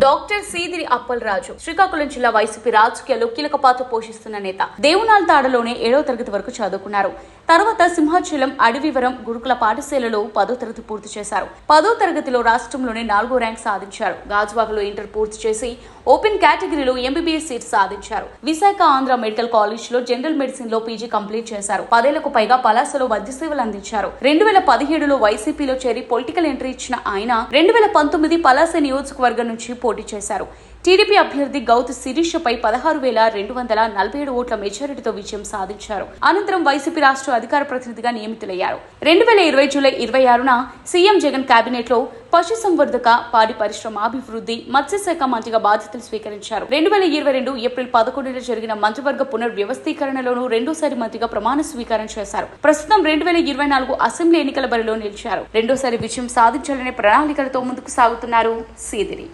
Doctor Seediri Appalaraju Srikakulam జిల్లా YCP రాజకీయాల్లో కీలక పాత్ర పోషిస్తున్న నేత. దేవునాల్ తాడలోనే 7వ తరగతి వరకు చదువుకున్నారు. తర్వాత సింహాచలం అడవివరం గురుకుల పాఠశాలలో 10వ తరగతి పూర్తి చేశారు. 10వ తరగతిలో రాష్ట్రంలోనే 4వ ర్యాంక్ సాధించారు. గాజువాకలో ఇంటర్ పూర్తి చేసి ఓపెన్ కేటగిరీలో ఎంబీబీఎస్ సీట్ సాధించారు. విశాఖ ఆంధ్ర మెడికల్ కాలేజ్ లో జనరల్ మెడిసిన్ లో పీజీ కంప్లీట్ చేశారు. 10 ఏళ్లకు పైగా పలాసలో వైద్య సేవలు అందించారు. 2017లో వైసీపీలో చేరి పొలిటికల్ ఎంట్రీ ఇచ్చిన ఆయన 2019 పలాస నియోజకవర్గం నుంచి పోటీ చేశారు. టీడీపీ అభ్యర్థి గౌతు శిరీషపై 16,247 ఓట్ల మెజారిటీతో విజయం సాధించారు. అనంతరం వైసీపీ రాష్ట్ర అధికార ప్రతినిధిగా నియమితులయ్యారు. 2020 జూలై 26న సీఎం జగన్ కేబినెట్ లో పశుసంవర్ధక, పాడి పరిశ్రమాభివృద్ధి, మత్స్యశాఖ మంత్రిగా బాధ్యతలు స్వీకరించారు. 2022 ఏప్రిల్ 11న జరిగిన మంత్రివర్గ పునర్వ్యవస్థీకరణలోనూ రెండోసారి మంత్రిగా ప్రమాణ స్వీకారం చేశారు. ప్రస్తుతం 2024 అసెంబ్లీ ఎన్నికల బరిలో నిలిచారు. రెండోసారి విజయం సాధించాలనే ప్రణాళికలతో ముందుకు సాగుతున్నారు సీదిరి.